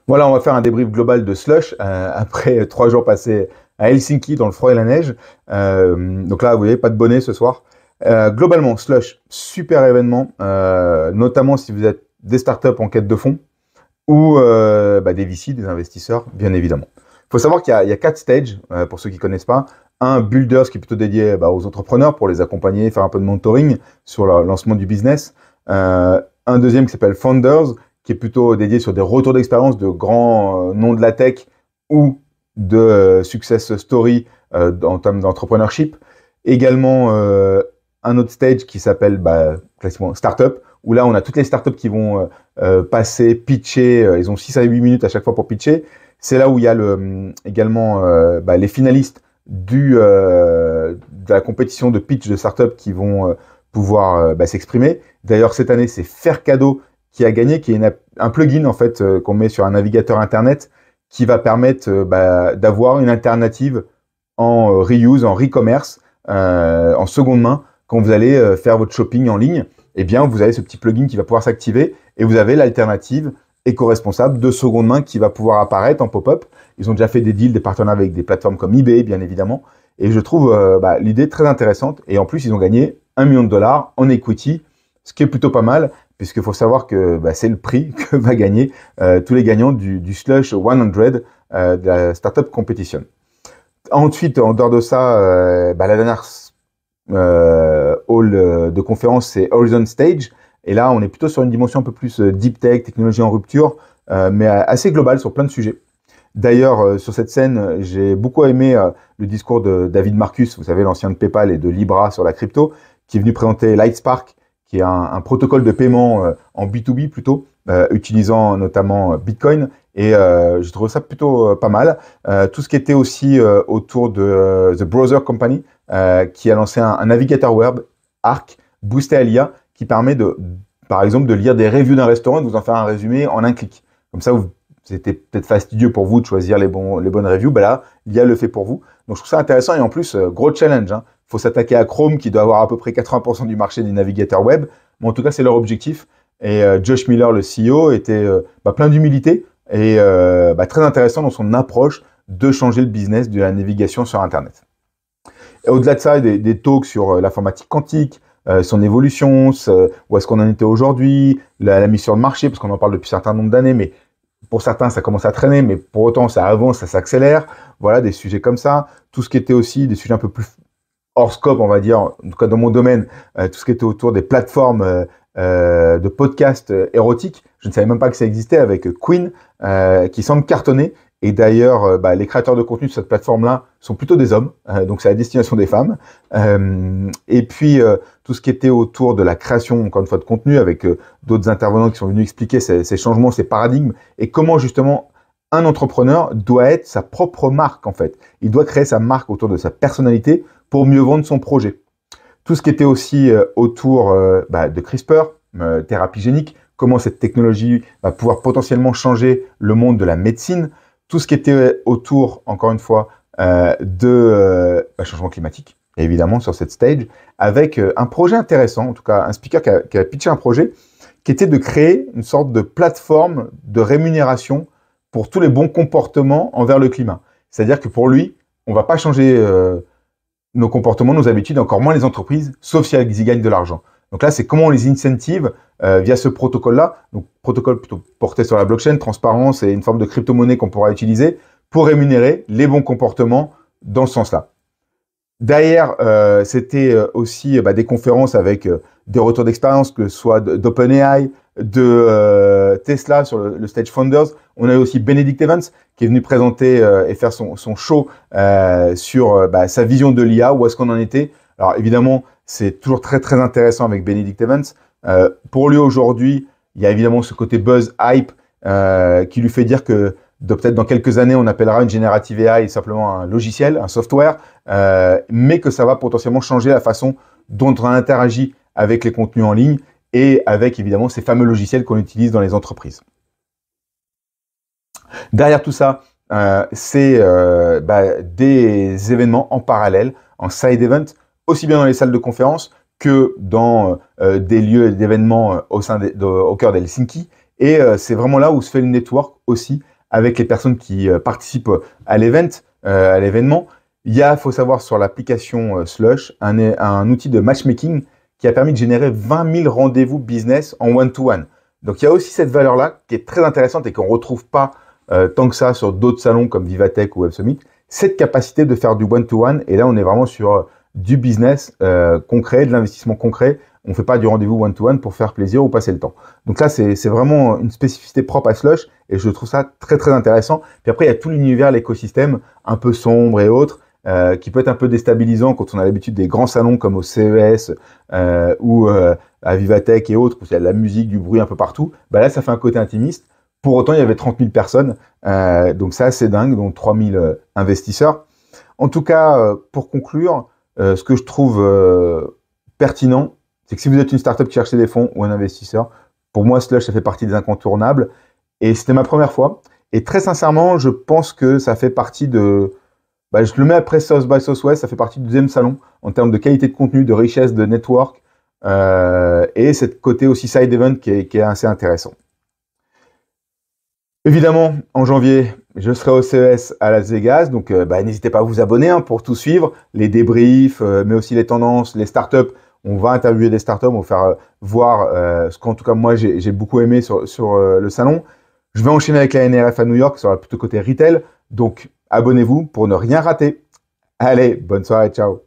Voilà, on va faire un débrief global de Slush après 3 jours passés à Helsinki dans le froid et la neige. Donc là, vous voyez, pas de bonnet ce soir. Globalement, Slush, super événement, notamment si vous êtes des startups en quête de fonds ou des VC, des investisseurs, bien évidemment. Il faut savoir qu'il y a 4 stages, pour ceux qui ne connaissent pas. Un, Builders, qui est plutôt dédié aux entrepreneurs pour les accompagner, faire un peu de mentoring sur le lancement du business. Un deuxième qui s'appelle Founders, qui est plutôt dédié sur des retours d'expérience de grands noms de la tech ou de success story en termes d'entrepreneurship. Également, un autre stage qui s'appelle classiquement Startup, où là, on a toutes les startups qui vont passer, pitcher. Ils ont 6 à 8 minutes à chaque fois pour pitcher. C'est là où il y a également les finalistes de la compétition de pitch de startup qui vont pouvoir s'exprimer. D'ailleurs, cette année, c'est Faire Cadeau qui a gagné, qui est un plugin en fait qu'on met sur un navigateur internet qui va permettre d'avoir une alternative en reuse, en re-commerce, en seconde main, quand vous allez faire votre shopping en ligne. Eh bien, vous avez ce petit plugin qui va pouvoir s'activer et vous avez l'alternative éco-responsable de seconde main qui va pouvoir apparaître en pop-up. Ils ont déjà fait des deals, des partenariats avec des plateformes comme eBay, bien évidemment. Et je trouve l'idée très intéressante. Et en plus, ils ont gagné $1 million en equity, ce qui est plutôt pas mal, puisqu'il faut savoir que c'est le prix que va gagner tous les gagnants du Slush 100 de la Startup Competition. Ensuite, en dehors de ça, la dernière hall de conférence, c'est Horizon Stage. Et là, on est plutôt sur une dimension un peu plus deep tech, technologie en rupture, mais assez globale sur plein de sujets. D'ailleurs, sur cette scène, j'ai beaucoup aimé le discours de David Marcus, vous savez, l'ancien de PayPal et de Libra sur la crypto, qui est venu présenter Lightspark, qui est un protocole de paiement en B2B plutôt, utilisant notamment Bitcoin. Et je trouve ça plutôt pas mal. Tout ce qui était aussi autour de The Browser Company, qui a lancé un navigateur web, Arc, boosté à l'IA, qui permet par exemple, de lire des reviews d'un restaurant et de vous en faire un résumé en un clic. Comme ça, c'était peut-être fastidieux pour vous de choisir les bonnes reviews. Là, l'IA le fait pour vous. Donc, je trouve ça intéressant. Et en plus, gros challenge. Il faut s'attaquer à Chrome, qui doit avoir à peu près 80% du marché des navigateurs web. Mais en tout cas, c'est leur objectif. Et Josh Miller, le CEO, était plein d'humilité et très intéressant dans son approche de changer le business de la navigation sur Internet. Et au-delà de ça, des talks sur l'informatique quantique, son évolution, où est-ce qu'on en était aujourd'hui, la mise sur le marché, parce qu'on en parle depuis un certain nombre d'années, mais pour certains, ça commence à traîner, mais pour autant, ça avance, ça s'accélère. Voilà, des sujets comme ça. Tout ce qui était aussi des sujets un peu plus hors scope, on va dire, en tout cas dans mon domaine, tout ce qui était autour des plateformes de podcasts érotiques. Je ne savais même pas que ça existait avec Queen, qui semble cartonner. Et d'ailleurs, les créateurs de contenu sur cette plateforme-là sont plutôt des hommes, donc c'est à destination des femmes. Et puis, tout ce qui était autour de la création, encore une fois, de contenu, avec d'autres intervenants qui sont venus expliquer ces changements, ces paradigmes, et comment justement un entrepreneur doit être sa propre marque, en fait. Il doit créer sa marque autour de sa personnalité pour mieux vendre son projet. Tout ce qui était aussi autour de CRISPR, thérapie génique, comment cette technologie va pouvoir potentiellement changer le monde de la médecine. Tout ce qui était autour, encore une fois, de changement climatique, évidemment, sur cette stage, avec un projet intéressant, en tout cas un speaker qui a pitché un projet, qui était de créer une sorte de plateforme de rémunération pour tous les bons comportements envers le climat. C'est-à-dire que pour lui, on ne va pas changer nos comportements, nos habitudes, encore moins les entreprises, sauf si elles y gagnent de l'argent. Donc là, c'est comment on les incentive via ce protocole-là, donc protocole plutôt porté sur la blockchain, transparence et une forme de crypto-monnaie qu'on pourra utiliser pour rémunérer les bons comportements dans ce sens-là. Derrière, c'était aussi des conférences avec des retours d'expérience, que ce soit d'OpenAI, de Tesla sur le stage Founders. On a eu aussi Benedict Evans qui est venu présenter et faire son show sur sa vision de l'IA, où est-ce qu'on en était. Alors évidemment, c'est toujours très très intéressant avec Benedict Evans. Pour lui aujourd'hui, il y a évidemment ce côté buzz hype qui lui fait dire que peut-être dans quelques années, on appellera une générative AI simplement un logiciel, un software, mais que ça va potentiellement changer la façon dont on interagit avec les contenus en ligne et avec évidemment ces fameux logiciels qu'on utilise dans les entreprises. Derrière tout ça, c'est des événements en parallèle, en side event, aussi bien dans les salles de conférence que dans des lieux d'événements au cœur d'Helsinki. Et c'est vraiment là où se fait le network aussi avec les personnes qui participent à l'événement. Il y a, faut savoir, sur l'application Slush, un outil de matchmaking qui a permis de générer 20 000 rendez-vous business en one-to-one. Donc il y a aussi cette valeur-là qui est très intéressante et qu'on ne retrouve pas tant que ça sur d'autres salons comme Vivatech ou Web Summit. Cette capacité de faire du one-to-one, et là on est vraiment sur du business concret, de l'investissement concret. On ne fait pas du rendez-vous one-to-one pour faire plaisir ou passer le temps. Donc là, c'est vraiment une spécificité propre à Slush et je trouve ça très très intéressant. Puis après, il y a tout l'univers, l'écosystème un peu sombre et autres qui peut être un peu déstabilisant quand on a l'habitude des grands salons comme au CES ou à Vivatech et autres, où il y a de la musique, du bruit un peu partout. Bah là, ça fait un côté intimiste. Pour autant, il y avait 30 000 personnes, donc c'est assez dingue, donc 3 000 investisseurs. En tout cas, pour conclure, ce que je trouve pertinent, c'est que si vous êtes une startup qui cherchez des fonds ou un investisseur, pour moi, Slush, ça fait partie des incontournables. Et c'était ma première fois. Et très sincèrement, je pense que ça fait partie de... Bah, je le mets après South by Southwest, ça fait partie du deuxième salon en termes de qualité de contenu, de richesse, de network et cette côté aussi side event qui est assez intéressant. Évidemment, en janvier, je serai au CES à Las Vegas, donc n'hésitez pas à vous abonner pour tout suivre, les débriefs, mais aussi les tendances, les startups. On va interviewer des startups, on va faire voir ce qu'en tout cas moi j'ai beaucoup aimé sur le salon. Je vais enchaîner avec la NRF à New York, sur plutôt côté retail, donc abonnez-vous pour ne rien rater. Allez, bonne soirée, ciao.